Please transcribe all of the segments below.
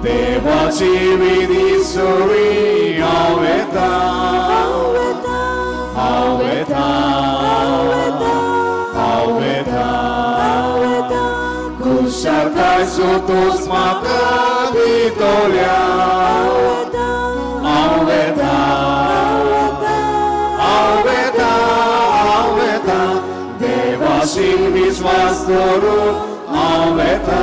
देवाची विधी सोवी हांव येता हांव येता हांव येता खुशालकाय सोतोस म्हाका दितोल्या हांव येता हांव येता हांव येता देवाशी विश्वास करून हांव येता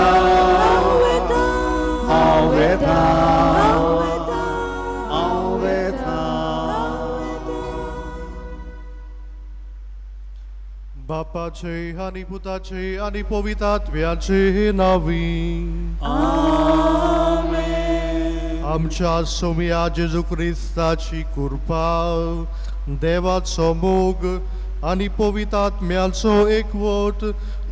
हांव येता हांव येता बापाचे आणि पुताचे आणि पवित्रात्म्याचे नावी आमच्या सोम्या जेजू ख्रिस्ताची कृपा देवाचो मोग आणि पवित्रात्म्याचो एकवट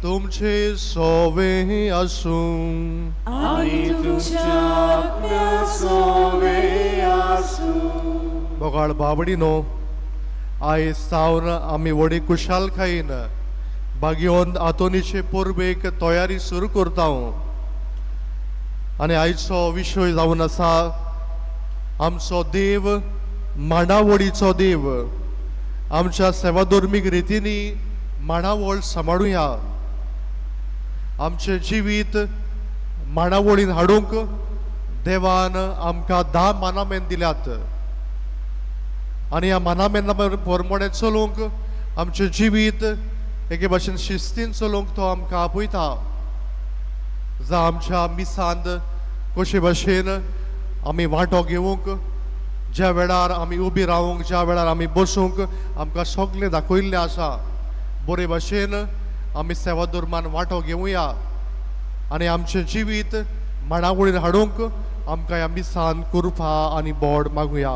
तुमचे सोवे आसूं आणि तुमच्या सोवे आसूं बोगाळ बाबडीनो आयज सावन आमी व्हडी कुशालकायेन बागयोन आतोनीचे पोरबेक तयारी सुरू करता आनी आयचो विशय जावन आसा आमचो देव मांडावळीचो देव आमच्या सेवाधर्मीक रितींनी मांडावळ सांबाळुया आमचे जिवीत मांडावळीन हाडूंक देवान आमकां 10 मानामेन दिल्यात आनी ह्या मानामेना प्रमाणें चलूंक आमचें जिवीत एके भाशेन शिस्तीन चलोवंक तो आमकां आपयता जावं आमच्या मिसांत कशे भाशेन आमी वांटो घेवंक ज्या वेळार आमी उबी रावंक ज्या वेळार आमी बसूंक आमकां सगळें दाखयल्लें आसा बरे भाशेन आमी सेवा धर्मान वांटो घेवया आनी आमचें जिवीत मांडावळीन हाडूंक आमकां ह्या मिसान कृपा आनी बोड मागुया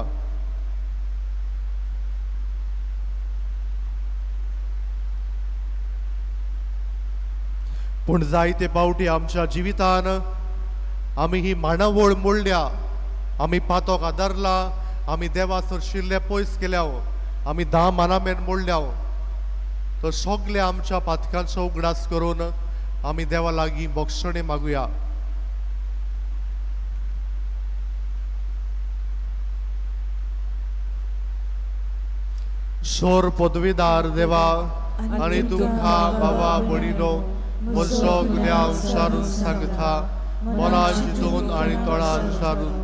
पूण जायते पावटी आमच्या जिवितान आमी ही मांडावळ मोडल्या आमी पातोक आदारला आमी देवासर शिल्ले पयस केल्या आमी 10 मानामेन मोडल्या तो सगळे आमच्या पातकांचो उगडास करून आमी देवा लागीं बोक्षणे मागुया सोर पदवीदार देवा आनी तुमकां बाबा भणिनो म्हजो गुन्यांव विचारून सांगता मनां चिंतून आनी तोंडां विचारून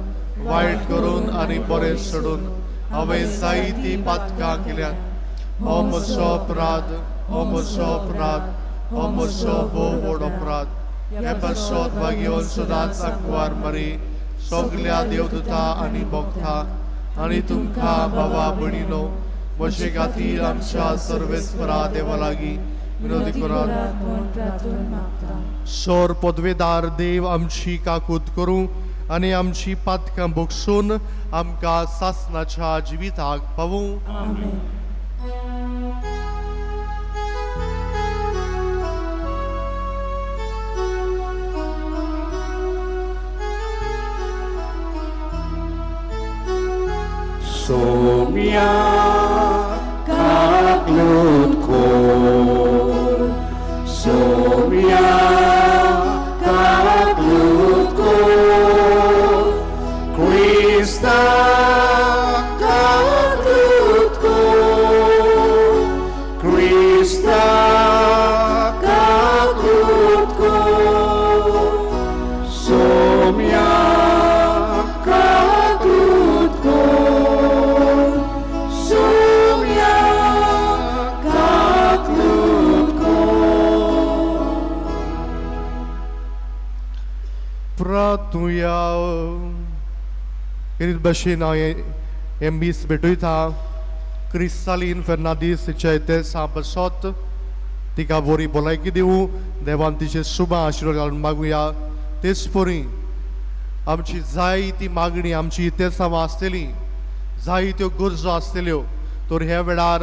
वायट करून आनी बरें सोडून हांवें जायतीं पातकां केल्यात हो म्हजो अपराध हो म्हजो अपराध हो म्हजो भोव व्हड अपराध हे पासत मागीर सदांच आंकवार मारी सगल्या देवदूतां आनी भक्तां आनी तुमकां बाबा भणिनो म्हजे खातीर आमच्या सर्वेस्परा देवा लागीं विनोदी करात सोर पदवेदार देव आमची काकूत करूं आनी आमची पातकां बोगसून आमकां सासणाच्या जिविताक पावूं सोम्या काकूत कोर सोम्या काकूत कोर क्रिस्ता काकूत कोर क्रिस्ता काकूत कोर सोम्या काकूत कोर सोम्या काकूत कोर प्रार्थुया किरीत भाशेन हांव एमबीस भेटयता क्रिस्तालीन फेर्नांदीसच्या ते सांपसत तिका बरी भलायकी दिवं देवान तिचे शुभ आशिर्वाद घालून मागुया तेच परी आमची जायती मागणी आमची इतेसांवां आसतली जायत्यो गरजो आसतल्यो तर ह्या वेळार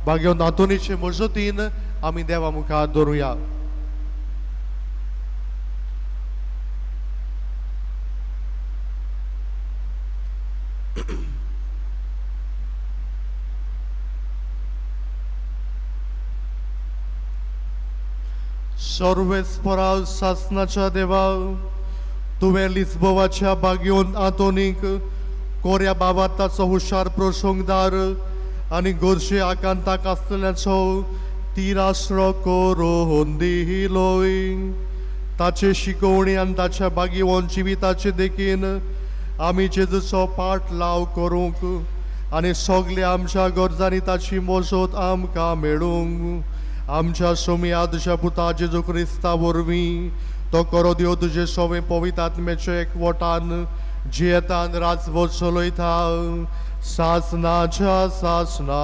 भाग्यो नातोनीचे मजतीन आमी देवा मुखार दवरुया सर्वेस्परा सासनाच्या देवा तुवें लिस्बोवाच्या बागयोन आतोनीक कोऱ्या बाबाताचो हुशार प्रसंगदार आनी गोरशे आकांताक आसतल्याचो तिरास्रो करून दिलोय. ताचे शिकवणी आनी ताच्या बागयोन जिविताचे देखीन आमी जेजूचो पाठ लाव करूंक आनी सगल्या आमच्या गरजांनी ताची मजत आमकां मेळूंक आमच्या सोमी आदच्या पुता जेजू क्रिस्ता वरवीं तो करो देव तुजे सवे पवित्र आत्म्याच्या एकवटान जियेतान राजवट चलयता सासनाच्या सासना.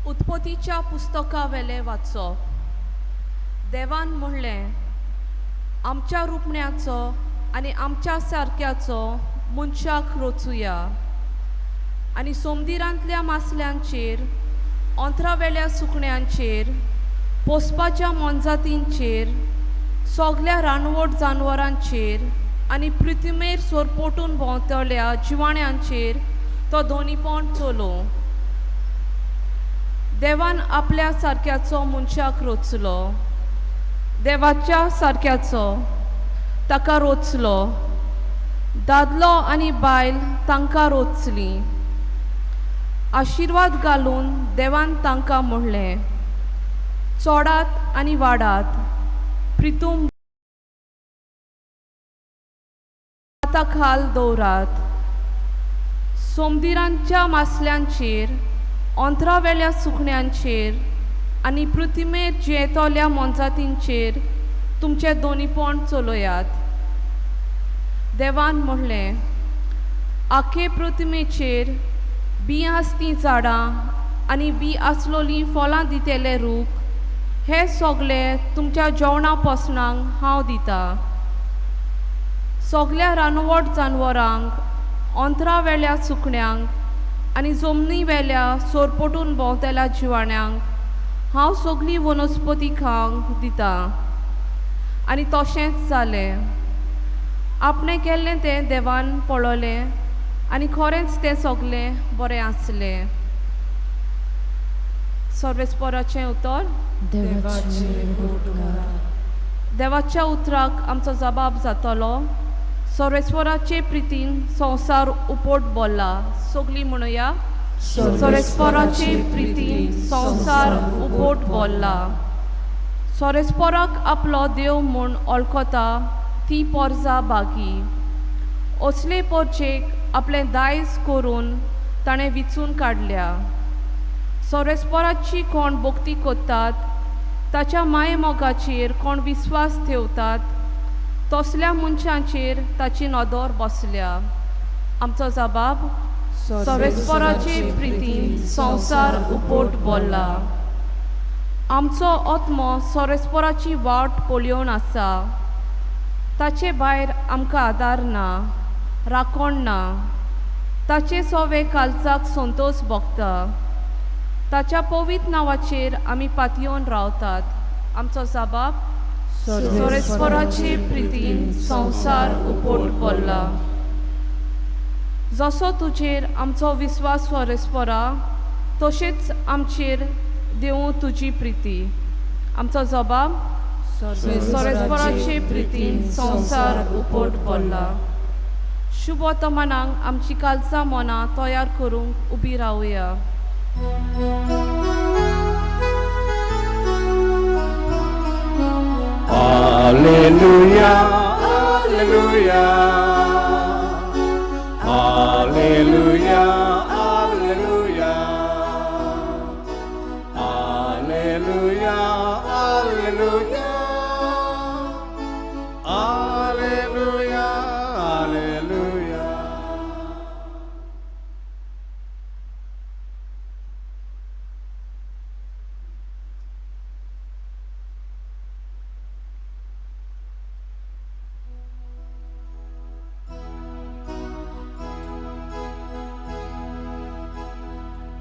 उत्पत्तीच्या पुस्तका वेले वाचप. देवान म्हणलें, आमच्या रुपण्याचो आनी आमच्या सारक्याचो मनशाक रचुया आनी सोमदिरांतल्या मासल्यांचेर, अंतरावेल्या सुकण्यांचेर, पोसपाच्या मोनजातींचेर, सगल्या रानवट जानवरांचेर आनी पृथ्वीमेर सोरपोटून भोंवतल्या जिवाण्यांचेर तो दोनीपण चलोव. देवान आपल्या सारक्याचो मनशाक रचलो, देवाच्या सारक्याचो ताका रचलो, दादलो आनी बायल तांकां रचली. आशिर्वाद घालून देवान तांकां म्हणलें, चोडात आनी वाडात, प्रितूम खाल दवरात. सोमदिरांच्या मासल्यांचेर, अंतरावेल्या सुकण्यांचेर आनी पृथ्वीमेर जियेतल्या मोनजातींचेर तुमचे दोनीपण चलोयात. देवान म्हणलें, आखे पृथ्वीचेर बी आसती झाडां आनी बी आसलोलीं फळां दितेले रूख हे सगळे तुमच्या जेवणा पसणांक हांव दितां. सगल्या रानवट जानवरांक, अंतरावेल्या सुकण्यांक आनी जमनी वेल्या सोरपोटून भोंवतल्या जिवाण्यांक हांव सगली वनस्पती खावंक दितां. आनी तशेंच जालें. आपणें केल्लें तें देवान पळयलें आनी खरेंच तें सगलें बरें आसलें. सर्वेस्पराचें उतर. देवाच्या उतराक आमचो जबाब जातलो. सर्वेस्पराचे प्रितीन संवसार उपोट बोल्ला. सगलीं म्हणुया, सर्वेस्पराचे प्रितीन संवसार उपोट बोल्ला. सर्वेस्पराक आपलो देव म्हूण वळखता ती पोरजा बागी. असले पोरचेक आपलें दायज करून ताणें विचून काडल्या. सर्वेस्पराची कोण भक्ती करतात, ताच्या मायेमोगाचेर कोण विस्वास ठेवतात, तसल्या मनशांचेर ताची नदर बसल्या. आमचो जबाब, सर्वेस्पराचे प्रितीन संवसार उपोट बोल्ला. आमचो आत्मो सर्वेस्पराची वाट पळयोवन आसा. ताचे भायर आमकां आदार ना, राखण ना. ताचे सवे कालचाक संतोश भोगता. ताच्या पवित्र नांवाचेर आमी पातयेवन रावतात. आमचो जबाब, सर्वेस्पराचे प्रितीन संवसार उपोट बोल्ला. जसो तुजेर आमचो विस्वास सर्वेस्परा, तशेंच आमचेर देवूं तुजी प्रिती. आमचो जबाब, सर्वेस्पराचे प्रितीन संवसार उपोट बोल्ला. शुभ वर्तमानांक आमची कालचां मनां तयार करूंक उबी रावया. Hallelujah, hallelujah, hallelujah, hallelujah, hallelujah, hallelujah, hallelujah, hallelujah.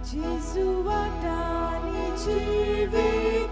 Jesu watani jivi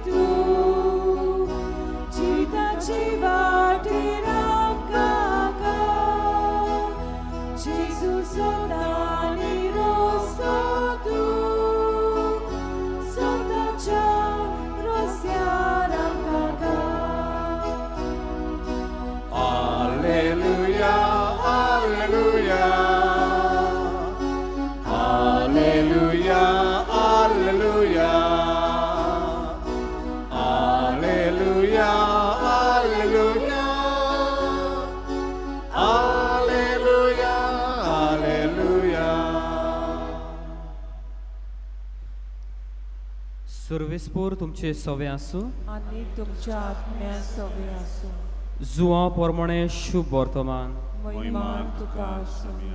सर्वेस्पोर तुमचे सवे आसूं आनी तुमच्या आत्म्या सवे आसूं जुआं पोरमणे शुभ वर्तमान महिमान तुका आसूं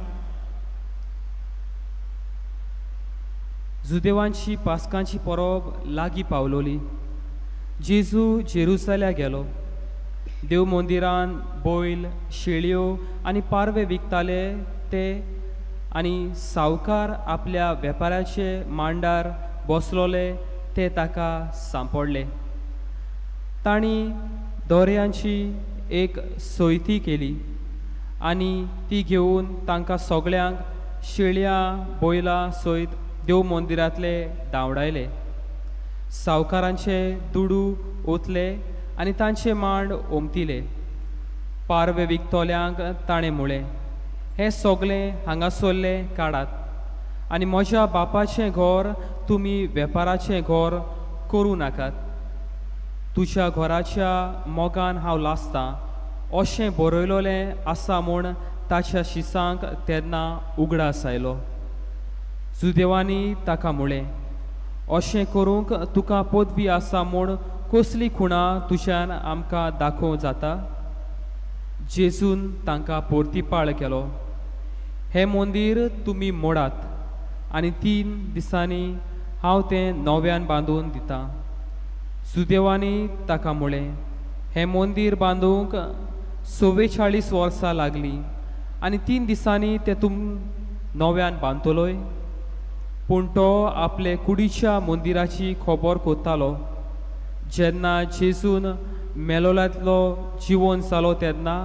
जुदेवांची पास्कांची परब लागीं पावलोली जेजू जेरुसल्या गेलो देव मंदिरान बैल शेळयो आनी पारवे विकताले ते आनी सावकार आपल्या वेपाऱ्याचे मांडार बसलोले ते ताका सांपडले तांणी दोरयांची एक सोयती केली आनी ती घेवन तांकां सगळ्यांक शेळयां बैलां सयत देव मंदिरांतले धांवडायले सावकारांचे दुडू ओतले आनी तांचे मांड ओमतिले पारवे विकतोल्यांक ताणें म्हळें हें सगळें हांगासरले काडात आनी म्हज्या बापाचें घर तुमी वेपाराचें घर करूं नाकात तुज्या घराच्या मोगान हांव लासतां अशें बरयलोलें आसा म्हूण ताच्या शिसांक तेन्ना उगडास आयलो सुदेवानी ताका म्हळें अशें करूंक तुका पदवी आसा म्हूण कसली खुणां तुज्यान आमकां दाखोवं जाता जेजून तांकां परतीपाळ केलो हें मंदीर तुमी मोडात आनी 3 दिसांनी हांव तें नव्यान बांदून दितां सुदेवानी ताका म्हळें हें मंदीर बांदूंक 44 वर्सां लागलीं आनी 3 दिसांनी तें तुम नव्यान बांदतलोय पूण तो आपले कुडीच्या मंदिराची खबर कोत्तालो जेन्ना जेजून मेलोल्यांतलो जिवन जालो तेन्ना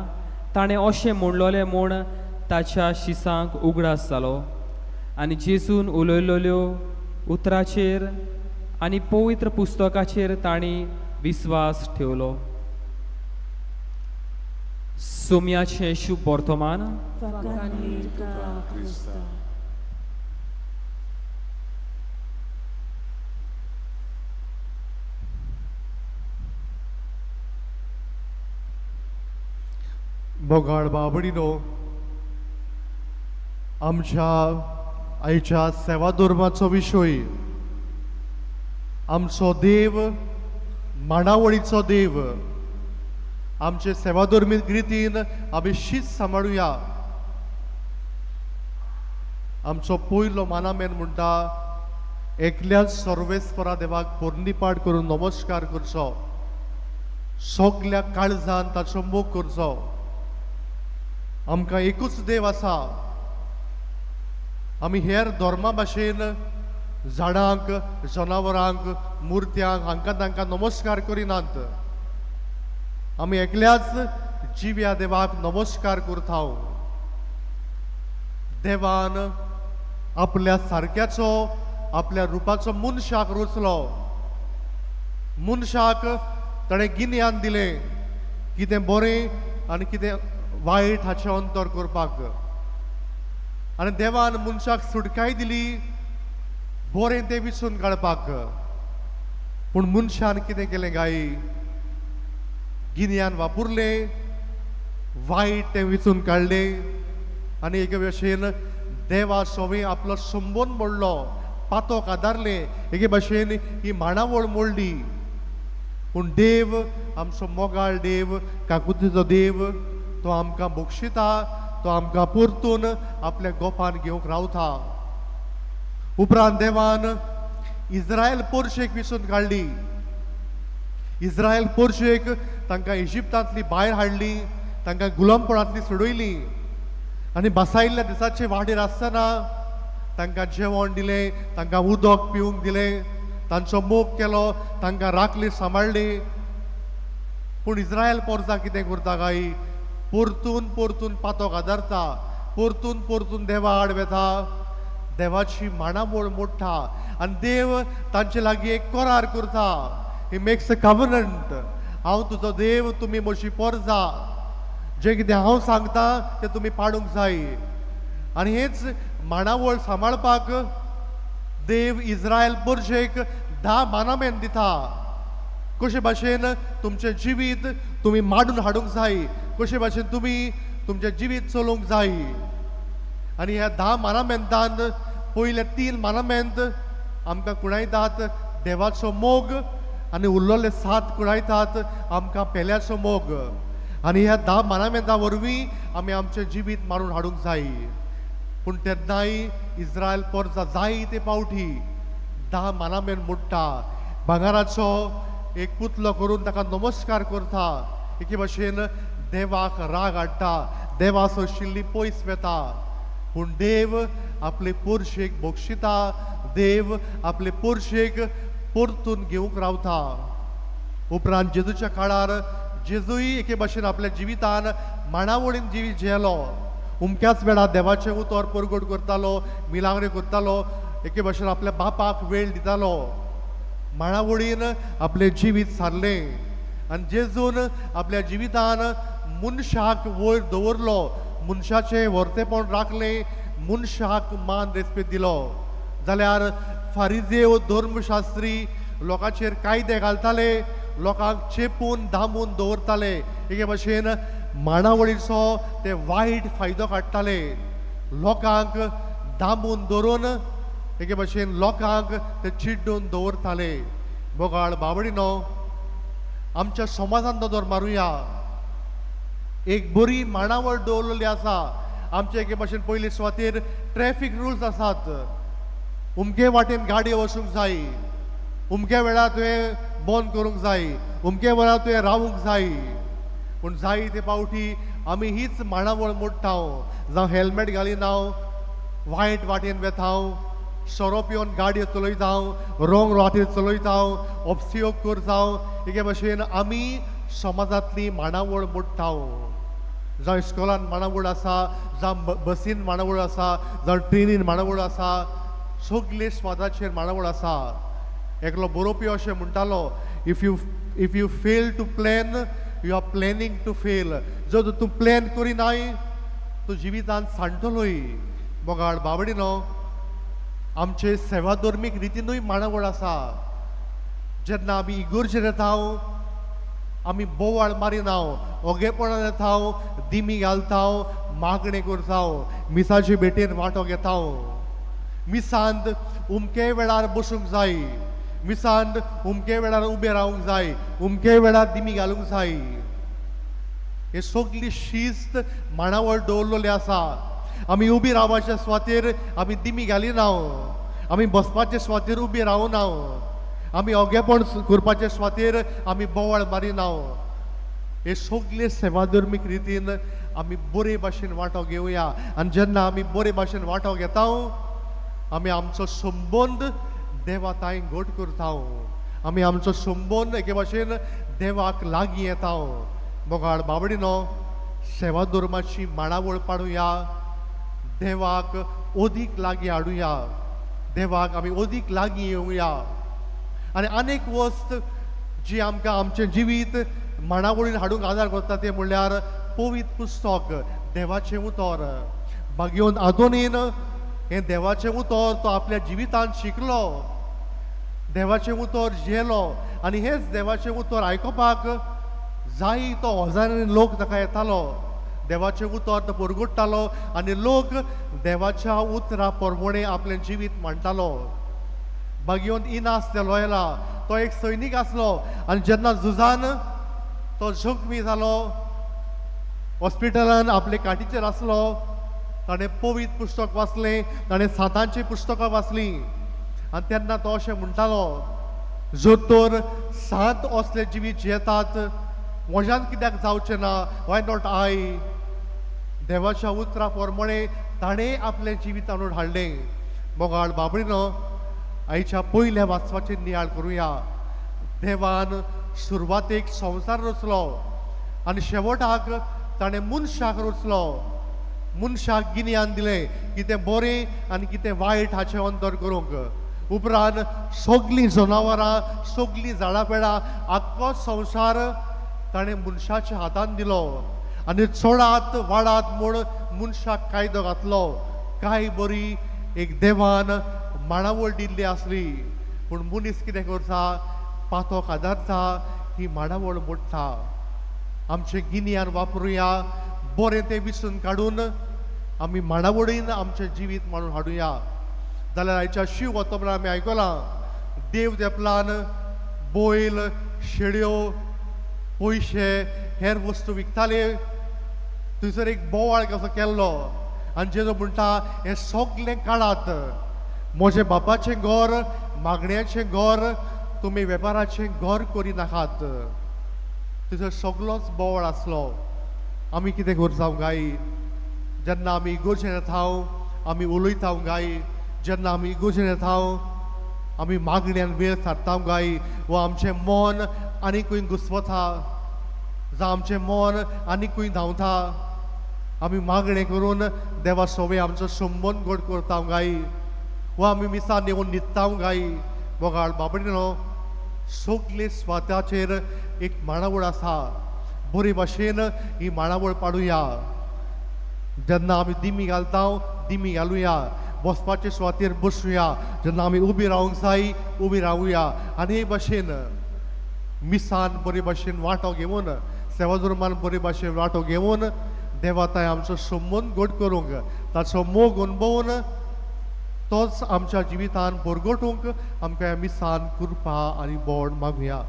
ताणें अशें म्हणलोलें म्हूण ताच्या शिसांक उगडास जालो आनी जेजून उलयलोल्यो उतराचेर आनी पवित्र पुस्तकाचेर तांणी विस्वास ठेवलो सोम्याचें शुभ वर्तमान फकांनी तुका क्रिस्ता मोगाळ बाबडीनो आमच्या आयच्या सेवा धर्माचो विशय आमचो देव मांडावळीचो देव आमचे सेवा धर्मीक रितीन आमी शीत सांबाळुया आमचो पयलो मानामेन म्हणटा एकल्याच सर्वेस्परा देवाक पोरनीपाट करून नमस्कार करचो सगल्या काळजान ताचो मोग करचो आमकां एकूच देव आसा आमी हेर धर्मा भाशेन झाडांक जनावरांक मुर्त्यांक हांकां तांकां नमस्कार करिनात आमी एकल्याच जिव्या देवाक नमस्कार करता देवान आपल्या सारक्याचो आपल्या रुपाचो मनशाक रचलो मनशाक ताणें गिन्यान दिलें कितें बरें आनी कितें वायट हाचें अंतर करपाक आनी देवान मनशाक सुटकाय दिली बरें तें विचून काडपाक पूण मनशान कितें केलें गाय गिन्यान वापरलें वायट तें विचून काडलें आनी एके भाशेन देवा सोबीं आपलो संबोन मोडलो पातोक आदारलें एके भाशेन ही मांडावळ मोडली पूण देव आमचो मोगाळ देव काकुतीचो देव तो आमकां बक्षिता तो आमकां परतून आपल्या गोपान घेवंक रावता उपरांत देवान इस्रायल पोरशेक विचून काडली इस्रायल पोरशेक तांकां इजिप्तांतली भायर हाडली तांकां गुलामपणांतली सोडयली आनी बसायल्ल्या दिसाचे वाडीर आसतना तांकां जेवण दिलें तांकां उदक पिवंक दिलें तांचो मोग केलो तांकां राखली सांबाळली पूण इस्रायल पोरसां कितें करता काय परतून परतून पातोक आदारता परतून परतून देवा आड वेता देवाची मांडावळ मोडटा आनी देव तांचे लागीं एक करार करता ही मेक्स अ कव्हनंट हांव तुजो देव तुमी म्हजी पोरजा जें कितें हांव सांगता तें तुमी पाडूंक जाय आनी हेच मांडावळ सांबाळपाक देव इस्रायल पोरशेक 10 मानामेन दिता कशे भाशेन तुमचें जिवीत तुमी माडून हाडूंक जाय कशे भाशेन तुमी तुमचें जिवीत चलोवंक जाय आनी ह्या 10 मानामेंतांत पयले 3 मानामेंत आमकां कुणायतात देवाचो मोग आनी उरलोले 7 कुडायतात आमकां पेल्याचो मोग. आनी ह्या 10 मानामेंता वरवीं आमी आमचें जिवीत मारून हाडूंक जाय. पूण तेन्नाय इस्रायल परजा जायते पावटी 10 मानामेन मोडटा, भांगाराचो एक पुतलो करून ताका नमस्कार करता, एके भाशेन देवाक राग हाडटा, देवाचो शिल्ली पयस वेता. पूण देव आपले पोरशेक बक्षिता, देव आपले पोरशेक परतून घेवंक रावता. उपरांत जेजूच्या काळार जेजूय एके भाशेन आपल्या जिवितान मांडावळीन जिवीत जियेलो. उमक्याच वेळार देवाचें उतर परगट करतालो, मिलाग्रे करतालो, एके भाशेन आपल्या बापाक वेळ दितालो. मांडावळीन आपलें जिवीत सारलें. आनी जेजून आपल्या जिवितान मनशाक वयर दवरलो, मनशाचें वर्तेपण राखलें, मनशाक मान रेस्पेद दिलो. जाल्यार फारिजेव धर्मशास्त्री लोकांचेर कायदे घालताले, लोकांक चेपून धामून दवरताले, एके भाशेन मांडावळीचो ते वायट फायदो काडटाले. लोकांक धामून दवरून एके भाशेन लोकांक ते चिड्डून दवरताले. बोगाळ बाबडीनो, आमच्या समाजान नदर मारुया. एक बरी मांडावळ दवरलेली आसा. आमचे एके भाशेन पयले सुवातेर ट्रॅफिक रुल्स आसात. उमके वाटेन गाडयो वचूंक जाय, उमके वेळार तुवें बंद करूंक जाय, उमके वेळार तुवें रावूंक जाय. पूण जायते पावटी आमी हीच मांडावळ मोडटा. जावं हेल्मेट घालीन हांव वायट वाटेन वेता, सोरो पिवन गाडयो चलयता, रॉंग वाटेर चलयता, ऑप्सियोग करता. एके भाशेन आमी समाजांतली मांडावळ मोडटा. जावं इस्कॉलान मांडावळ आसा, जावं बसीन मांडावळ आसा, जावं ट्रेनीन मांडावळ आसा, सगळे स्वादाचेर मांडावळ आसा. एकलो बरोवपी अशें म्हणटालो, if you fail to plan, you are planning to fail. जर तूं प्लॅन करिनाय तूं जिवितांत सांडटलोय. बोगाळ बाबडीनो, आमचे सेवा धर्मीक रितीनूय मांडावळ आसा. जेन्ना आमी इगर्जेर येता, आमी बोवाळ मारिना, ओगेपणान येता, दिमी घालता, मागणें करता, मिसाचे भेटेर वांटो घेता. मिसांत उमके वेळार बसूंक जाय, मिसांत उमके वेळार उबें रावंक जाय, उमके वेळार दिमी घालूंक जाय. हे सगळी शिस्त मांडावळ दवरलेली आसा. आमी उबी रावपाच्या सुवातेर आमी दिमी घालिना, आमी बसपाच्या सुवातेर उबी रावना, आमी ओगेपण करपाच्या सुवातेर आमी बोवाळ मारिना. हे सगळे सेवा धर्मीक रितीन आमी बरे भाशेन वांटो घेवया. आनी जेन्ना आमी बरे भाशेन वांटो घेता, आमी आमचो संबंद देवा ताईं घट करता. आमी आमचो संबंद एके भाशेन देवाक लागीं येता. बोगाळ बाबडीनो, सेवा धर्माची मांडावळ पाडुया, देवाक अदीक लागीं हाडुया, देवाक आमी अदीक लागीं येवया. आनी आनीक वस्त जी आमकां आमचें जिवीत मांडावळीन हाडूंक आदार करता तें म्हणल्यार पवित्र पुस्तक, देवाचें उतर. भाग्योन आदोनीन हें देवाचें उतर तो आपल्या जिवितांत शिकलो, देवाचें उतर जियेलो. आनी हेंच देवाचें उतर आयकुपाक जायतो हजारांनी लोक ताका येतालो. देवाचें उतर तो परगडटालो आनी लोक देवाच्या उतरा प्रमाणे आपलें जिवीत मांडटालो. भाग्योन इनास ते लोयला, तो एक सैनीक आसलो आनी जेन्ना झुजान तो जखमी जालो, हॉस्पिटलान आपले काटीचेर आसलो, ताणें पवित्र पुस्तक वाचलें, ताणें सातांची पुस्तकां वाचलीं. आनी तेन्ना तो अशें म्हणटालो, जर तर 7 असले जिवीत जियेतात, म्हज्यान कित्याक जावचें ना, वाय नॉट आय. देवाच्या उतरा प्रमाणे ताणें आपलें जिवीत आणून हाडलें. बोगाळ बाबडीनो, आयच्या पयल्या वाचपाचेर नियाळ करुया. देवान सुरवातेक संवसार रचलो आनी शेवटाक ताणें मनशाक रचलो. मनशाक गिन्यान दिलें कितें बरें आनी कितें वायट हाचें अंतर करूंक. उपरांत सगळीं जनावरां, सगळीं झाडां पेडां, आख्खो संवसार ताणें मनशाच्या हातान दिलो. आनी चडात वाडात म्हूण मनशाक कायदो घातलो. कांय बरी एक देवान मांडावळ दिल्ली आसली, पूण मनीस कितें करता, पातोक आदारता, ही मांडावळ मोडटा. आमचें गिन्यान वापरुया, बरें तें विसरून काडून आमी मांडावळीन आमचें जिवीत मारून हाडुया. जाल्यार आयच्या शिव वतपणां आमी आयकलां, देव देपलान बैल शेळ्यो पयशे हेर वस्तू विकताले थंयसर एक बोवाळ कसो केल्लो आनी जेजो म्हणटा हें सगळें काडात म्हजे बापाचें घर मागण्याचें घर तुमी वेपाराचें घर करी नाकात थंयसर सगळोच बोवाळ आसलो आमी कितें करता गाय जेन्ना आमी इगोर्जेन येता आमी उलयता गाय जेन्ना आमी इगोर्जेन येता आमी मागण्यान वेळ सारता गाय वा आमचें मन आनीकूय घुस्वता जावं आमचें मन आनीकूय धांवता आमी मागणें करून देवा सोबे आमचो संबंद घट करता गाय वा आमी मिसान येवन न्हिदता गाय बोगाळ बाबडीनो सगळे स्वात्याचेर एक मांडावळ आसा बरे भाशेन ही मांडावळ पाडुया जेन्ना आमी दिमी घालता दिमी घालुया बसपाचे सुवातेर बसुया जेन्ना आमी उबी रावंक जाय उबी रावुया आनी हे भाशेन मिसान बरे भाशेन वांटो घेवन सेवा धर्मान बरे भाशेन वांटो घेवन देवाताय आमचो संबंद घट करूंक ताचो मोग अणभवून तोच आमच्या जिवितान भरगटूंक आमकां ह्या मिसान कृपा आनी बोड मागुया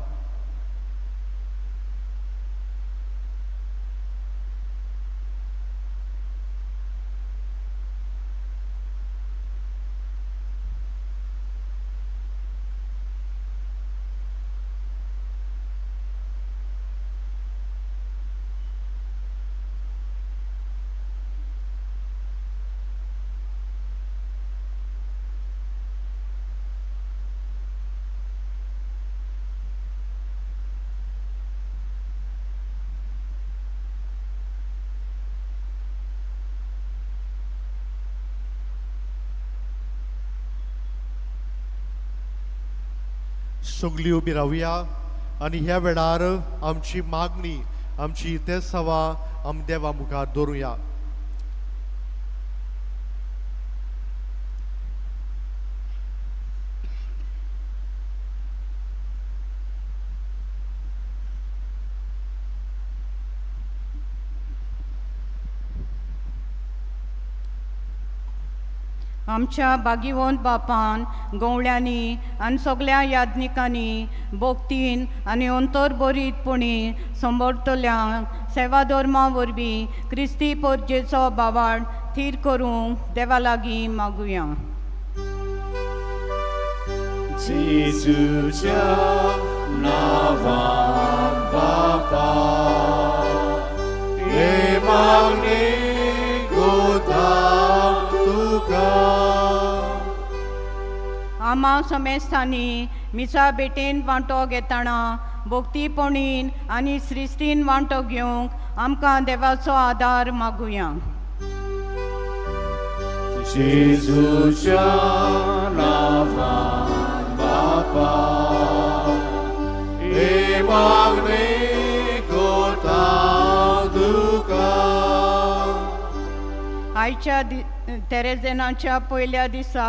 सगळीं उबी रावया आनी ह्या वेळार आमची मागणी आमची ते सवा आमी देवा मुखार दवरुया आमच्या बागीवंत बापान गवळ्यांनी आनी सगळ्या याज्ञिकांनी भोक्तीन आनी अंतर बरीतपणी संबोरतल्यांक सेवा धर्मा वरवीं क्रिस्ती पोरजेचो बावाड थीर करूंक देवा लागीं मागुया जेजूच्या नांवान बापा हे मागणी आमा समेस्तांनी मिसा बेटेन वांटो घेतना भोक्तीपणीन आनी श्रिस्तीन वांटो घेवंक आमकां देवाचो आदार मागुया जेजूच्या नांवान बापा हे मागणी करता तुका आयच्या तेरेजेनाच्या पयल्या दिसा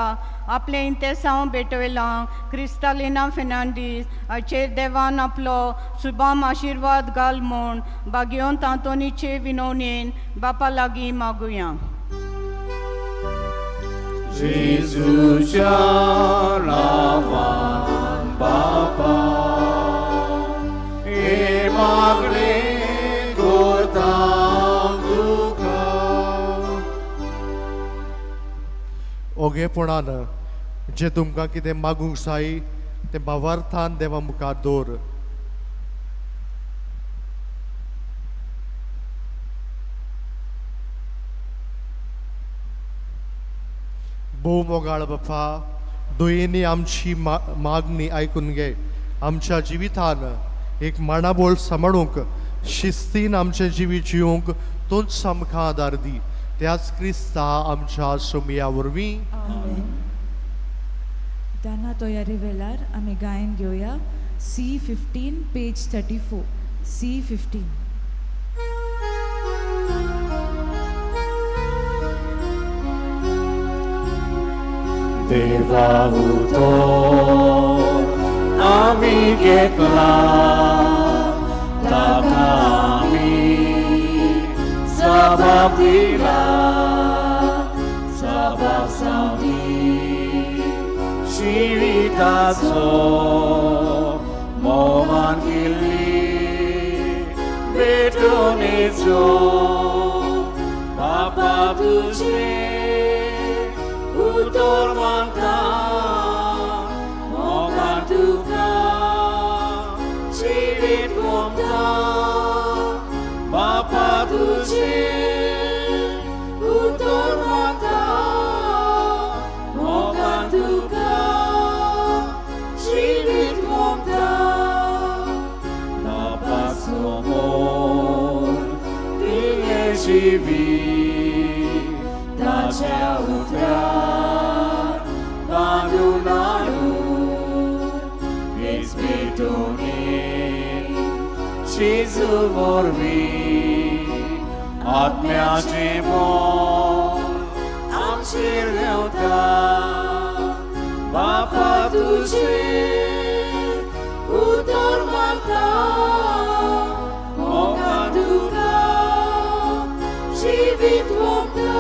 आपले इंतेसांव भेटयलां क्रिस्तालिना फेर्नांडीस हाचेर देवान आपलो शुभाम आशिर्वाद घाल म्हूण बागयोन तांतोनीचे विनवणेन बापा लागीं मागुया जेजूच्या नांवान बापा हे मागणी करता तुका ओगेपणान जे तुमकां कितें मागूंक जाय तें भावार्थान देवा मुखार दवर भोव मोगाळ बापा दोयेनी आमची मागणी आयकून घे आमच्या जिवितान एक मांडाबोळ सांबाळूंक शिस्तीन आमचें जिवीत जिवंक तूंच आमकां आदार दी त्याच क्रिस्ता आमच्या सोमया वरवीं त्यांना तयारी वेळार आमी गायन घेवया C15 पेज 34 C15 देवा उतर आमी घेतला ताका आमी सबाब दिला सबाब सांगी जिविताचो मोहान केल्ली भेटोनेचो बापा तुझे उतर मागता मोगान तुका जिवीत कोंता बापा तुझे उतर मागता मोगान तुका जिवीत कोंता बापा समोर तिने जिवीत ताच्या उतरार बांदून हाडून हेच भेटोने जेजू वरवीं आत्म्याचे मोल आमचेर देंवता बापा तुझे उतर मागता मोगान तुका जिवीत कोंता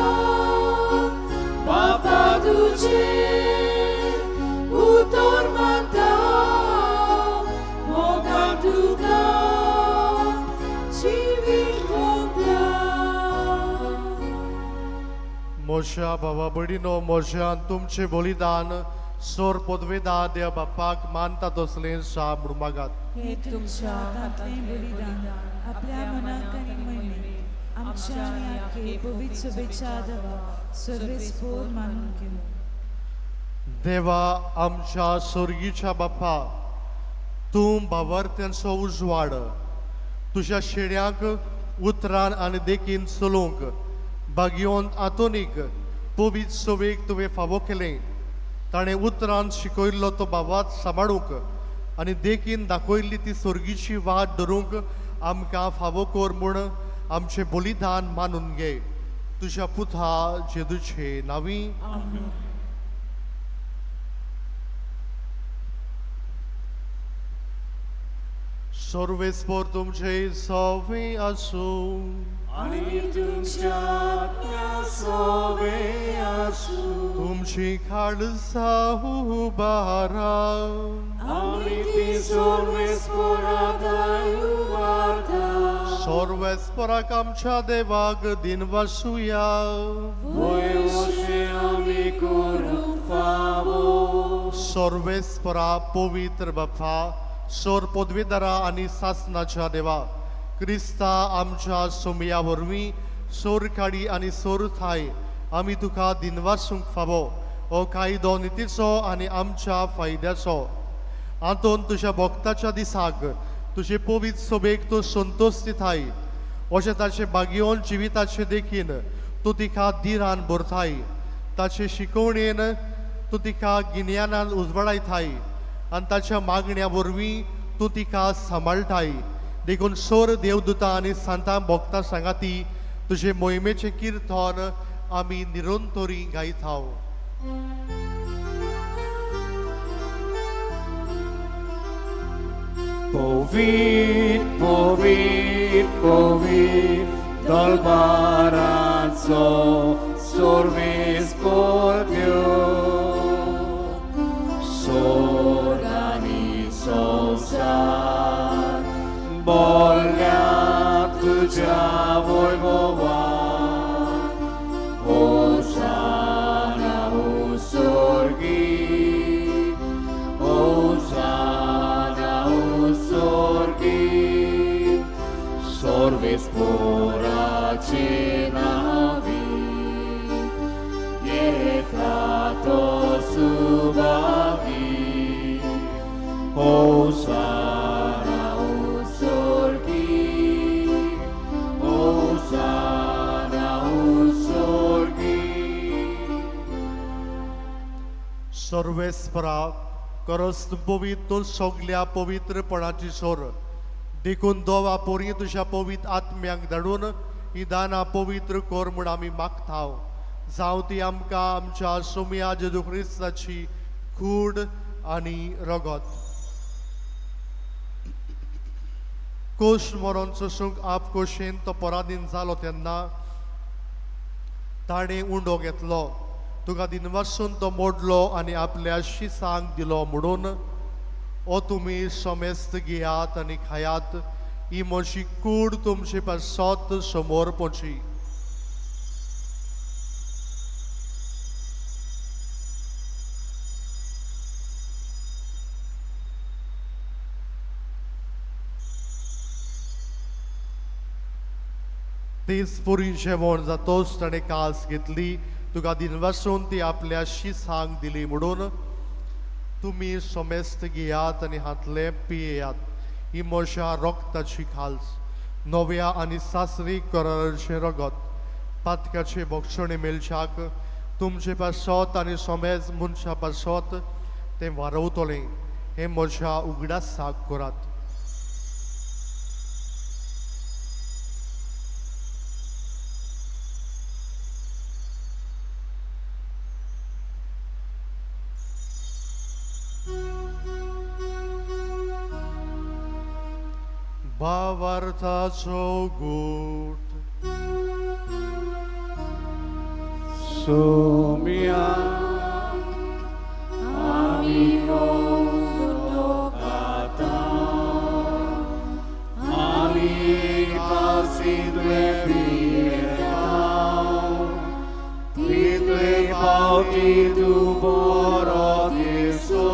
बापा तुझे उतर मागता मोगान तुका जिवीत कोंता. मोशा भावा भयणीनो, मोशान तुमचे बलिदान सोर पदवेदा देव बापाक मानता तसलें सा म्हणून मागात. हे तुमच्या हातांतलें बलिदान आपल्या मनाक आनी मयमेक आमच्या आनी आख्खे पवित्र शुभेच्छा देवा सर्वेस्पोर मानून घेऊ. देवा आमच्या स्वर्गीच्या बापा, तूं भावार्थ्यांचो उजवाड तुझ्या शेड्यांक उतरान आनी देखीन चलोवंक भाग्योन आतोनीक पवित्र सवेक तुवें फावो केलें. ताणें उतरान शिकयल्लो तो भावात सांबाळूंक आनी देखीन दाखयल्ली ती स्वर्गीची वाट धरूंक आमकां फावो कर म्हूण आमचें बलिदान मानून घे. तुज्या पुता जेजूचे नांवी. सर्वेस्पोर तुमचे सवे आसूं आनी तुमच्या आत्म्या सोवे आसूं. तुमची खालसा उबारा आमी ती सर्वेस्पोरादाय उबारता. सर्वेस्पराक आमच्या देवाक दिनवासुया. वय अशें आमी करूंक फावो. सर्वेस्परा पवित्र बापा, सोर पदवेदारा आनी सासनाच्या देवा, क्रिस्ता आमच्या सोमया वरवीं सोर काडी आनी सोर थाय आमी तुका दिनवासूंक फावो. हो कायदो नितीचो आनी आमच्या फायद्याचो. हातून तुज्या भक्ताच्या दिसाक तुजे पवित्र सभेक तूं संतोश दिताय. अशें ताचे भाग्योन जिविताचे देखीन तूं तिका दिरान भरताय. ताचे शिकवणेन तूं तिका गिन्यानान उजवाडायताय आनी ताच्या मागण्या वरवीं तूं तिका सांबाळटाय. देखून सोर देवदूतां आनी सांतां भक्तां सांगाती तुजे मोहिमेचें किर्तन आमी निरंतरी गायताव. पवित्र पवित्र पवित्र दरबाराचो सर्वेस्पोर देव. सोर आनी संवसार बोल्ल्या तुज्या वैभवान. होसाना हो स्वर्गी, होसाना हो स्वर्गी. सर्वेस्पोराचे नावी येता तो सुवावी. होसाना हो स्वर्गी, होसाना हो स्वर्गी. सर्वेस्परा करस पवित्र सगल्या पवित्रपणाची सोर. देखून दोवा पोरी तुज्या पवित्र आत्म्यांक धाडून ही दानां पवित्र कर म्हूण आमी मागताव. जावं ती आमकां आमच्या सोमया जेजू क्रिस्ताची कूड आनी रगत. कोश मरण सोसूंक आप कोशेन तो पराधीन जालो तेन्ना ताणें उंडो घेतलो तुका दिनवासून तो मोडलो आनी आपल्या शिसांक दिलो म्हणून ओ तुमी समेस्त घेयात आनी खायात ही म्हजी कूड तुमचे पासत समोर पोची. तीच पुरी जेवण जातोच ताणें कास घेतली. तुका दिनवासून ती आपल्या शिसांक दिली म्हणून तुमी समेस्त घेयात आनी हातले पियेयात ही म्हज्या रोगताची खालस नव्या आनी सासरी कराराचें रगत पातकाचे भक्षणे मेलच्याक तुमचे पासत आनी समेज मनशा पासत तें वारवतलें हें म्हज्या उगडासाक करात. भावार्थाचो गूट सोम्या आमी तो खाता आमी पासिद्वे पियेता तितले पावटी तू बरो दिसो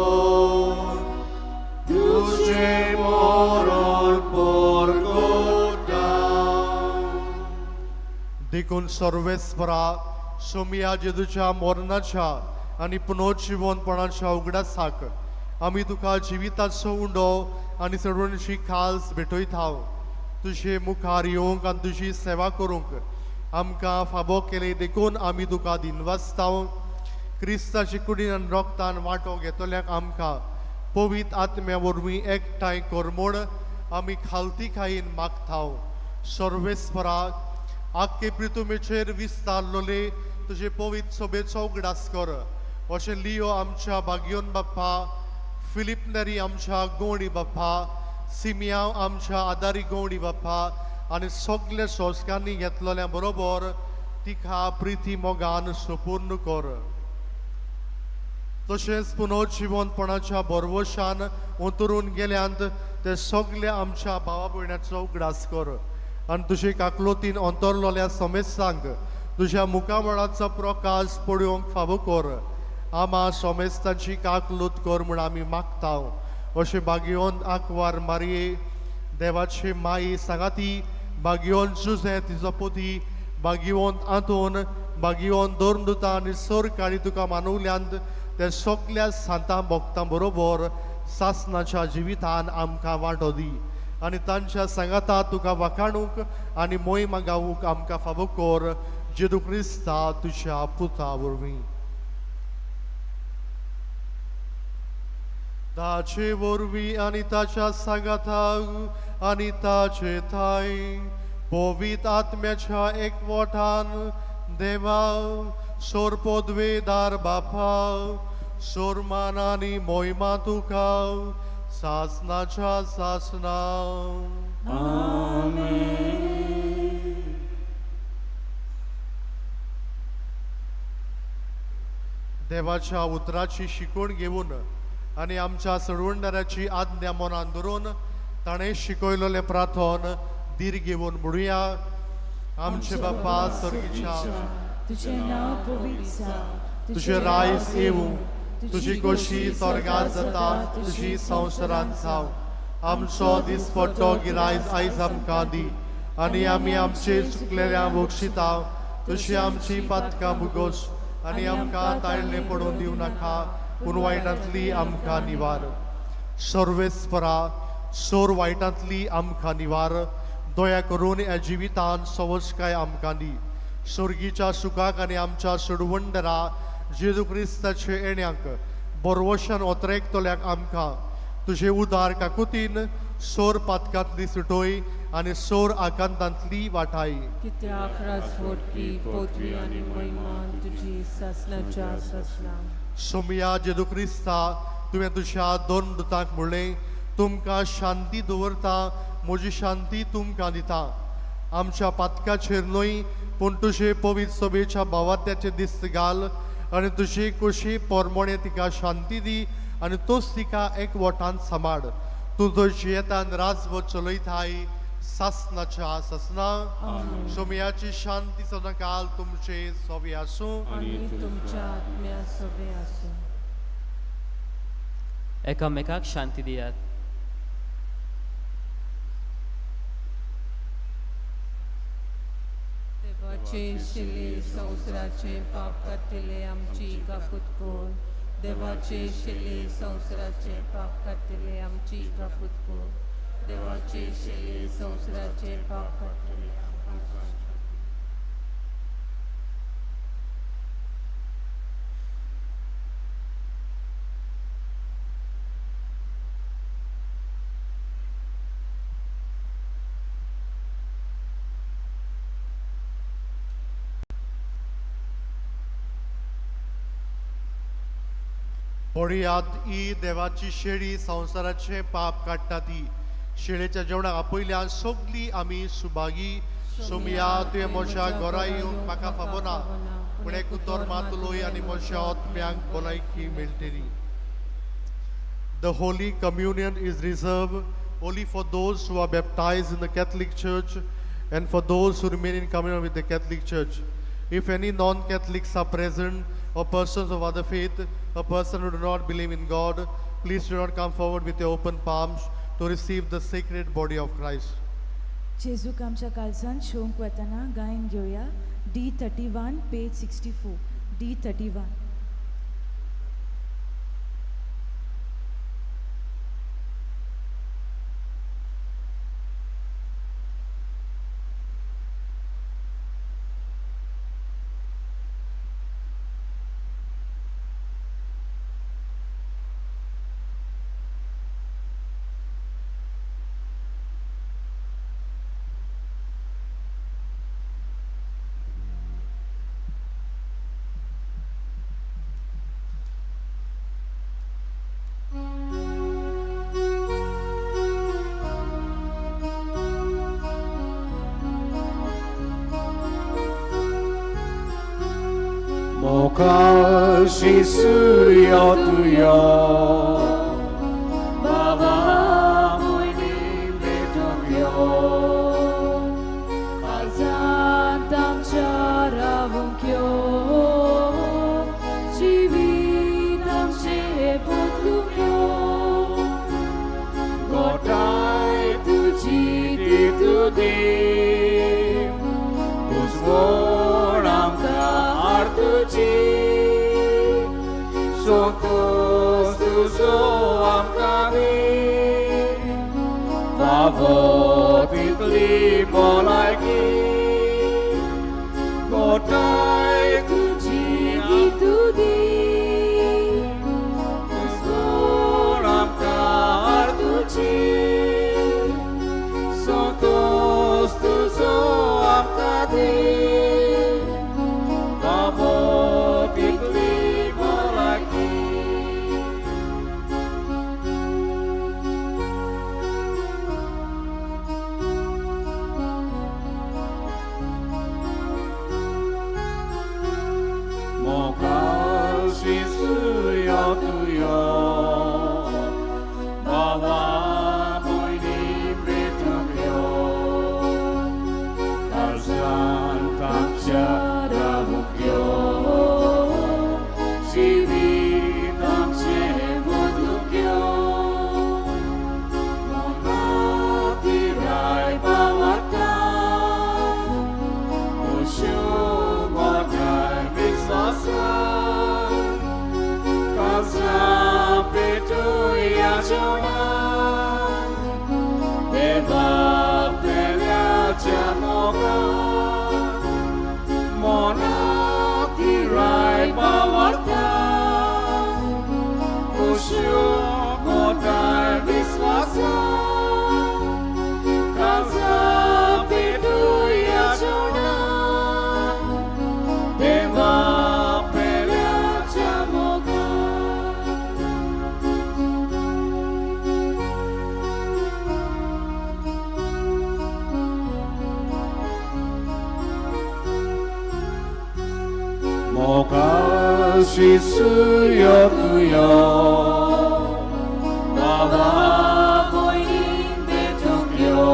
तुझे मरण परगोटा. देखून सर्वेस्परा सोमिया जेजूच्या मरणाच्या आनी पुनर्जीवनपणाच्या उगडासाक आमी तुका जिविताचो उंडो आनी चडवणशी खास भेटयता. तुजे मुखार येवंक आनी तुजी सेवा करूंक आमकां फाबो केले देखून आमी तुका दिनवासता. क्रिस्ताची कुडीन आनी रोगतान वांटो घेतल्याक आमकां पवित्र आत्म्या वरवीं एकठांय कर म्हूण आमी खालती खाईन मागता. सर्वेस्परा आख्खे पृथ्वीचेर विस्तारलोले तुजे पवित्र सोबेचो उगडास कर. अशें लियो आमच्या भाग्योन बाप्पा, फिलिप नेरी आमच्या गवणी बाप्पा, सिमियांव आमच्या आदारी गवणी बाप्पा आनी सगळे संस्कारांनी घेतलेल्या बरोबर तिका प्रिती मोगान संपूर्ण कर. तशेंच पुनर्जीवनपणाच्या बरवशान उतरून गेल्यांत ते सगळे आमच्या भावा भयणाचो उगडास कर आनी तुजे काकलोतीन अंतरलोल्या समेस्तांक तुज्या मुखामळाचो प्रकाश पळोवंक फावो कर. आमा समेस्तांची काकलूत कर म्हूण आमी मागता. अशें भाग्यवंत आंकवार मारये, देवाची माई सांगाती, भाग्यवंत जुझे तिचो पोती, भाग्यवंत आंतोन, भाग्यवंत दोरदूतां आनी सोर काळी तुका मानवल्यांत ते सगळ्या सांतां भक्तां बरोबर सासणाच्या जिवितान आमकां वांटो दी आनी तांच्या सांगाता तुका वाखाणूक आनी मोहिमा गावूंक आमकां फावो कर. जेजू क्रिस्ता तुज्या पुता वरवीं. ताचे वरवीं आनी ताच्या सांगाताक आनी ताचे थाय पवित्र आत्म्याच्या एकवटान देवा सोर पदवेदार बापा सोरमान आनी मोहिमा तुका सासनाच्या सासना. देवाच्या उतराची शिकवण घेवन आनी आमच्या सडवणदाराची आज्ञा मनान धरून ताणें शिकयलेलें प्रार्थन दीर घेवन म्हणुया. आमचे बापा सर्गीच्या तुझे नाव पवित्र जा, तुझे रायस येवूं, तुजी कशी स्वर्गांत जाता तुजी संवसारांत जावं. आमचो दिसपट्टो गिरायज आयज आमकां दी आनी आमी आमचे चुकलेल्या बक्षिता तशी आमची पातकां बुगोस आनी आमकां ताळ्ळें पडून दिवं नाका पूण वायटांतली आमकां निवार. सर्वेस्परा सोर वायटांतली आमकां निवार. दया करून ह्या जिवितान सवस्काय आमकां दी. स्वर्गीच्या सुखाक आनी आमच्या सडवंडरा जेजू क्रिस्ताचे येण्याक बरवशान ओतरेकतल्याक आमकां तुजे उदार काकुतीन सोर पातकांतली सुटोय आनी सोर आकांतांतली वाटाय. कित्याक राजवटकी पोतवी आनी महिमान तुजी सासनाच्या सासना. सोमिया जेजू क्रिस्ता तुवें तुज्या दोन दुतांक म्हणलें तुमकां शांती दवरता, म्हजी शांती तुमकां दिता. आमच्या पातकाचेर न्हय पूण तुजे पवित्र सोबेच्या भावात्याचे दिस्त घाल आनी तुजी कुशी पोरमोणे तिका शांती दी आनी तोच तिका एकवटान सांबाळ तूं जो जियेतान राजवो चलयताय सासनाच्या ससना सोमयाची शांती सदांकाल तुमचे सोबी आसूं आनी तुमच्या आत्म्या सोबे आसूं. एकामेकाक शांती दियात. देवाचे शिले संवसाराचे पाप कातिले आमची कापूत कोण. देवाचे शिले संवसाराचे पाप कातिले आमची कापूत कोण. देवाचे शिले संवसाराचे पाप कातिले आमची. पळयात ही देवाची शेळी संवसाराचे पाप काडटा ती. शेळेच्या जेवणाक आपयल्यान सगळी आमी सुभागी. सोमया तुवें म्हज्या घरा येवंक म्हाका फावना पूण एक उतर मात उलोय आनी म्हज्या आत्म्याक भलायकी मेळटली. The Holy Communion is reserved only for those who are baptized in the Catholic Church and for those who remain in communion with the Catholic Church. If any non-Catholics are present or persons of other faith, a person who do not believe in God, please do not come forward with your open palms to receive the sacred body of Christ. जेजूक आमच्या काळजान शोंक वतना गायन घेवया. D31 page 64. D31. 모카시 수여 두여 바바 모이님 배정여 काळजान आमच्या रावूंक यो. जिवीत आमचे बदलूंक यो. गोटाय तुझी दितुदी उजवड आमकां तुझी सोतोस तुझो आमकां दी बाबो तितली भलायकी गोटाय तुझी दितुदी उजवड आमकां तुझी सोतोस तुझो आमकां दी Duszy suyo tuyo Baba moim betokyo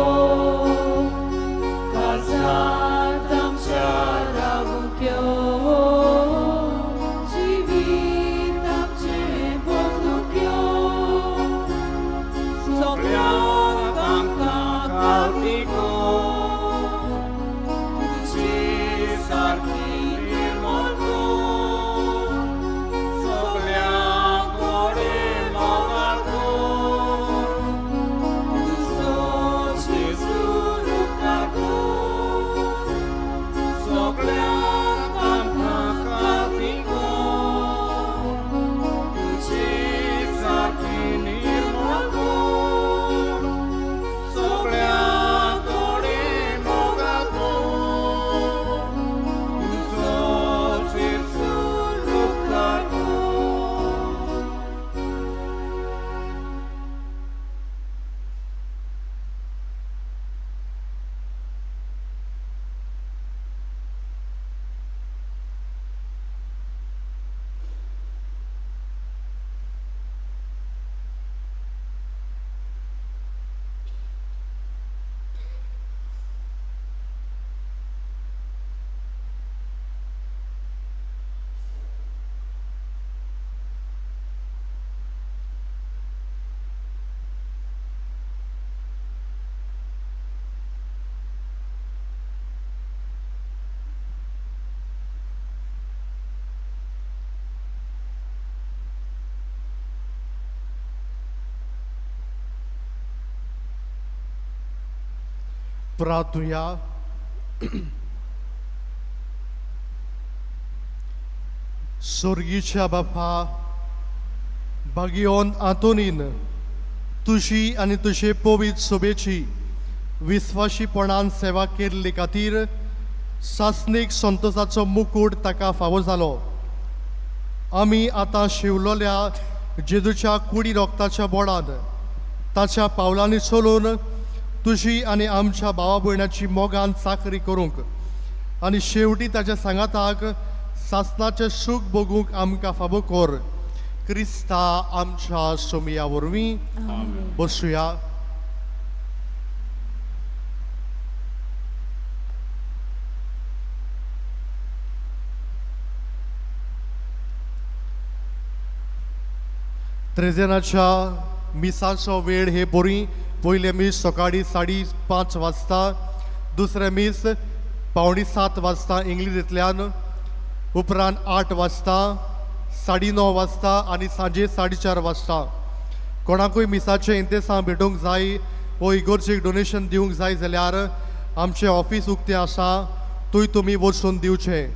Kalsatam sharavukyo Jivitam che potlukyo Sopliatam kakaltiko Duszy sarki nirmolko प्रार्थूया. स्वर्गीच्या बापा, भाग्यवन आतोनीन तुझी आनी तुझे पवित्र सोबेची विस्वाशीपणान सेवा केल्ले खातीर सासणीक संतोषाचो मुकूट ताका फावो जालो. आमी आतां शिवलोल्या जेजूच्या कुडी रोगताच्या बोडान ताच्या पावलांनी चलून तुझी आनी आमच्या भावा भयणाची मोगान चाकरी करूंक आनी शेवटी ताच्या सांगाताक सासणाचें सूख भोगूंक आमकां फावो कर. क्रिस्ता आमच्या सोमया वरवीं. बसूया. त्रेजेनाच्या मिसाचो वेळ हे बरी. पयले मीस सकाळी 5:30 वाजता, दुसरे मीस 6:45 वाजता इंग्लिशींतल्यान, उपरांत 8 वाजता, 9:30 वाजता आनी सांजे 4:30 वाजता. कोणाकूय मिसाचे इंतेसां भेटूंक जाय वो इगोर्जेक डोनेशन दिवंक जाय जाल्यार आमचें ऑफिस उक्तें आसा, थंय तुमी वचून दिवचें.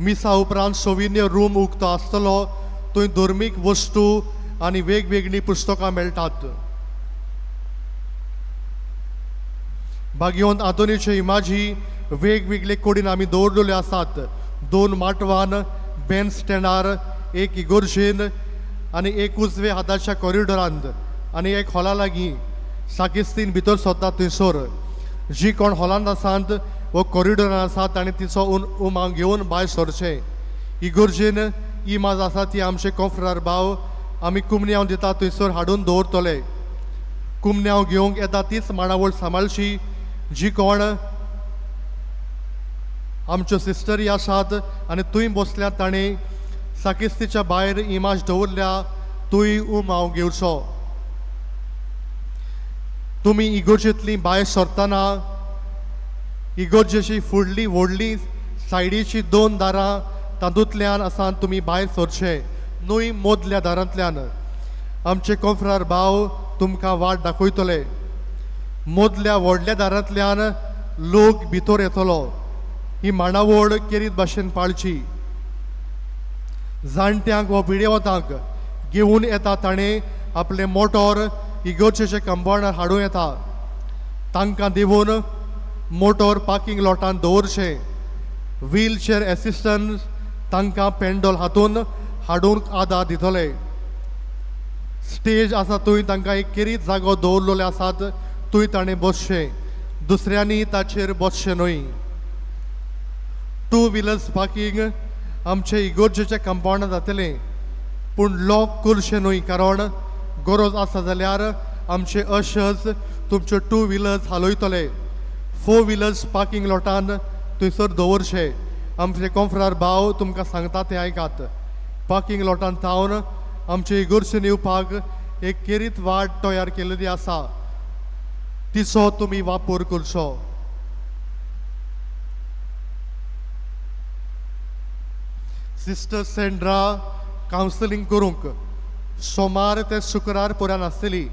मिसा उपरांत सोविन्य रूम उक्तो आसतलो, थंय धर्मीक वस्तू आनी वेगवेगळीं पुस्तकां मेळटात. भाग्यवंत आंतोनीचे इमाजी वेगवेगळे कुडीन आमी दवरलेले आसात. 2 माटवान, बॅन स्टँडार, 1 इगोर्जेन आनी 1 उजवे हाताच्या कॉरिडोरांत आनी 1 हॉला लागीं. साकिस्तीन भितर सोदता थंयसर. जी कोण हॉलांत आसात वो कॉरिडोरान आसात आनी तिचो उमांग घेवन भायर सरचें. इगोर्जेन इमाज आसा ती आमचे कॉफ्रार भाव आमी कुमन्यांव दिता थंयसर हाडून दवरतले. कुमन्यांव घेवंक येता तीच मांडावळ सांबाळची. जी कोण आमच्यो सिस्टरी आसात आनी तुंय बसल्यात ताणें साकिस्तीच्या भायर इमाज दवरल्या, तुंय उमांव घेवचो. तुमी इगोर्जेंतलीं भायर सरतना इगोर्जेची फुडली व्हडली सायडीची 2 दारां तातूंतल्यान आसा तुमी भायर सरचे, न्हय मदल्या दारांतल्यान. आमचे कॉफ्रार भाव तुमकां वाट दाखयतले. मदल्या व्हडल्या दारांतल्यान लोक भितर येतलो. ही मांडावळ केरीत भाशेन पाळची. जाणट्यांक वा भिडेवतांक घेवन येता ताणें आपले मोटोर इगोर्जेचे कंपाउंडार हाडूं येता. तांकां दिवन मोटोर पार्किंग लॉटान दवरचें. व्हीलचेर एसिस्टंट तांकां पेंडोल हातून हाडूंक आदार दितले. स्टेज आसा थंय तांकां एक केरीत जागो दवरलेले आसात, थंय ताणें बसचें. दुसऱ्यांनी ताचेर बसचें न्हय. 2 व्हिलर्स पार्किंग आमचे इगोर्जेचे कंपाउंडां जातले पूण लॉक करचें न्हय कारण गरज आसा जाल्यार आमचे अशर्स तुमच्यो 2 व्हिलर्स हालयतले 4 व्हिलर्स पार्किंग लॉटान थंयसर दवरचे आमचे कॉन्फ्रार भाव तुमकां सांगता ते आयकात पार्किंग लॉटान थावन आमचे इगोर्जेन येवपाक एक केरीत वाट तयार केलेली आसा तिचो तुमी वापर करचो सिस्टर सेंड्रा कावन्सिलींग करूंक सोमार ते शुक्रार पर्यंत आसतली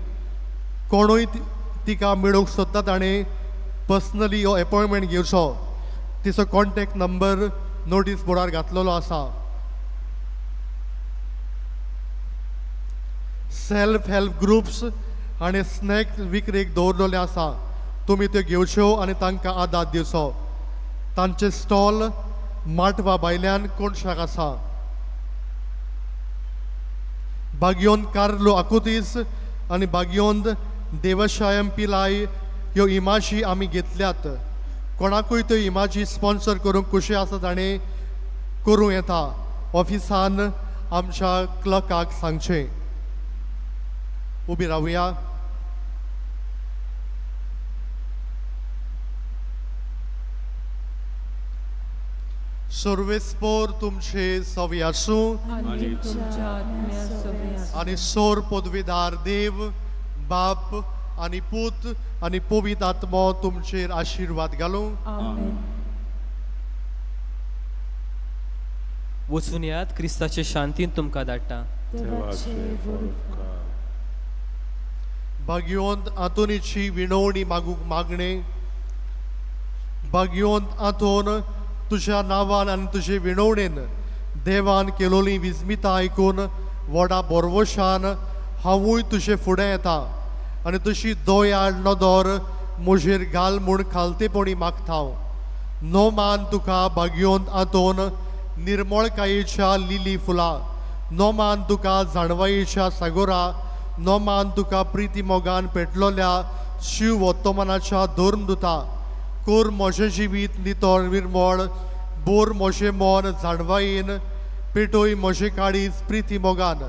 कोणूय तिका मेळूंक सोदता ताणें पर्सनली हो अपॉयंटमेंट घेवचो तिचो कॉन्टेक्ट नंबर नोटीस बोर्डार घातलेलो आसा सेल्फ हेल्प ग्रुप्स आनी स्नॅक्स विक्रेक दवरलेले आसा तुमी त्यो घेवच्यो आनी तांकां आदार दिवचो तांचे स्टॉल माटवा भायल्यान कोणशाक आसा बागयोंद कार्लो आकुतीस आनी बागयोंद देवशायम पिलाय ह्यो इमाजी आमी घेतल्यात कोणाकूय त्यो इमाजी स्पॉन्सर करूंक कुशी आसा ताणें करूं येता ऑफिसान आमच्या क्लर्काक सांगचें उबी रावया सर्वेस्पोर तुमचे सवी आसूं आनी तुमच्या आत्म्या सवी आसूं. आनी सोर पदवीदार देव बाप आनी पूत आनी पवित्र आत्मो तुमचेर आशिर्वाद घालूं आमेन. वचून यात क्रिस्ताचे शांतीन तुमकां धाडटा देवाचे वरदान. भाग्योंत आतोनीची विणवणी मागूंक मागणे भाग्योंत आतोन तुज्या नांवान आनी तुजे विणवणेन देवान केलोली विस्मिता आयकून व्हडा बोरवोशान हांवूय तुजे फुडें येता आनी तुजी दोयाळ नदर म्हजेर घाल म्हूण खालतेपणी मागता नो मान तुका भाग्योंत आतोन निर्मळकायेच्या लिली फुलां नो मान तुका जाणवायेच्या सागोरा नो मान तुका प्रिती मोगान पेटलोल्या शिव वर्तमानाच्या धर्म दुता कोर मोशें जिवीत नितळ निर्मळ बोर मोशें मोन जाणवायेन पेटोय मोशें काळीज प्रिती मोगान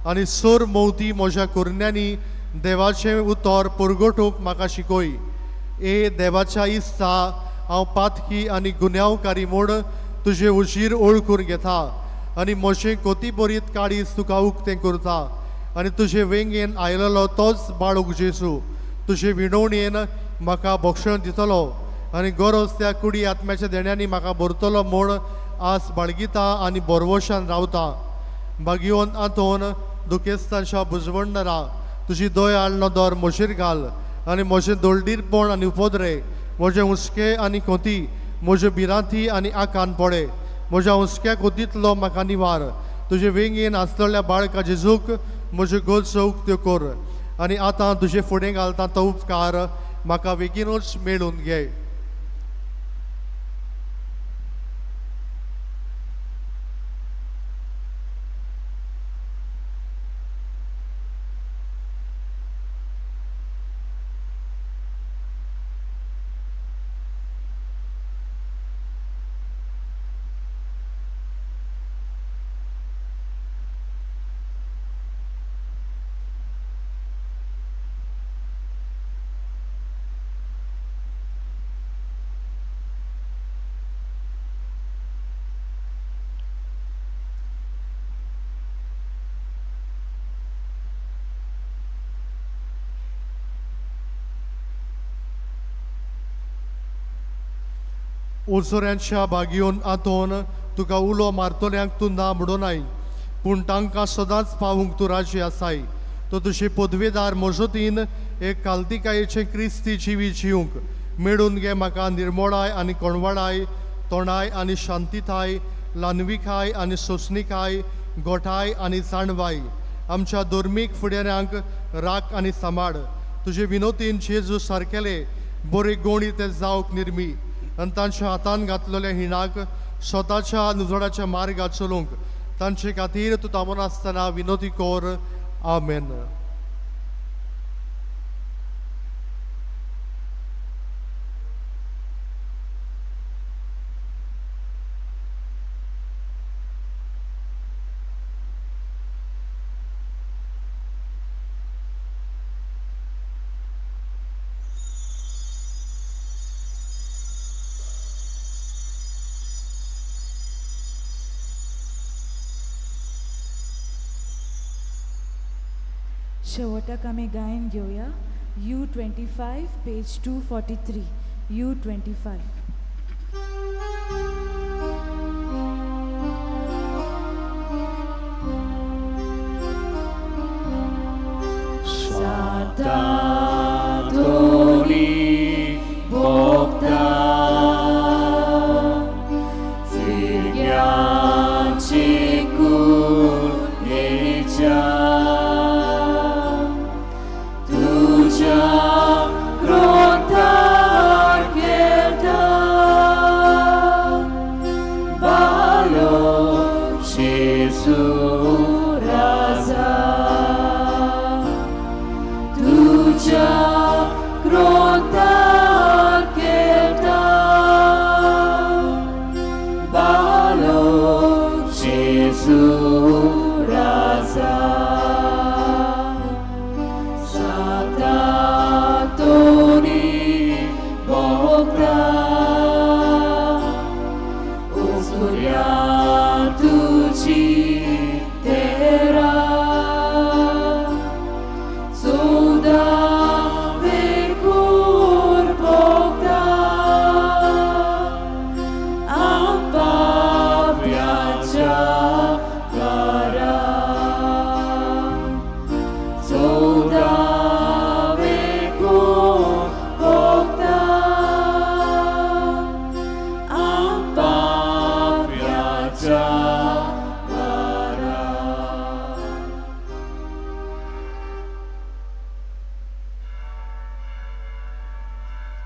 आनी सोर मोवती म्हज्या कुरण्यांनी देवाचें उतर परगटूंक म्हाका शिकय ए देवाच्या इस्ता हांव पातकी आनी गुन्यांवकारी म्हूण तुजे उशीर ओळखून घेता आनी मोशें कोती बरीत काळीज तुका उक्तें करता आनी तुजे वेंगेन आयलोलो तोच बाळूक जेसू तुजे विणवणेन म्हाका भक्षण दितलो आनी गरज त्या कुडी आत्म्याच्या देण्यांनी म्हाका भरतलो म्हूण आस बाळगिता आनी बोरवोशान रावता भाग्योन आतोन दुखेस्तांच्या बुजवणदारा तुजी दोयाळ नदर म्हजेर घाल आनी म्हजें दोळडीरपण आनी उपद्रे म्हजें हुस्कें आनी खोती म्हज्यो भिरांती आनी आकान पडे म्हज्या हुस्क्या खोतींतलो म्हाका निवार तुजे वेंगेन आसलेल्या बाळका जेजूक म्हज्यो गरजो उक्त्यो कर आनी आतां तुजे फुडें घालता तो उपकार म्हाका बेगीनूच मेळून घे ओसोऱ्यांच्या बागयोन आतोन तुका उलो मारतल्यांक तूं ना म्हणूनाय पूण तांकां सदांच पावूंक तूं राजी आसाय तो तुजे पदवेदार मजतीन एक काल्तिकायेचें क्रिस्ती जिवी जिवंक मेळून घे म्हाका निर्मळाय आनी कोणवाडाय तोणाय आनी शांतीताय ल्हानविकाय आनी सोंसणिकाय गोठाय आनी जाणवाय आमच्या धर्मीक फुडाऱ्यांक राख आनी सांबाळ तुजे विनोतीन जेजू सारकेले बरे गोणी ते जावंक निर्मी आनी तांच्या हातान घातलेल्या हिणाक स्वताच्या नुजोडाच्या मार्गात चलूंक तांचे खातीर तूं तामोन आसतना विनोती कोर आमेन. शेवटाक आमी गायन घेवया U25 पेज 243 U25. Satan.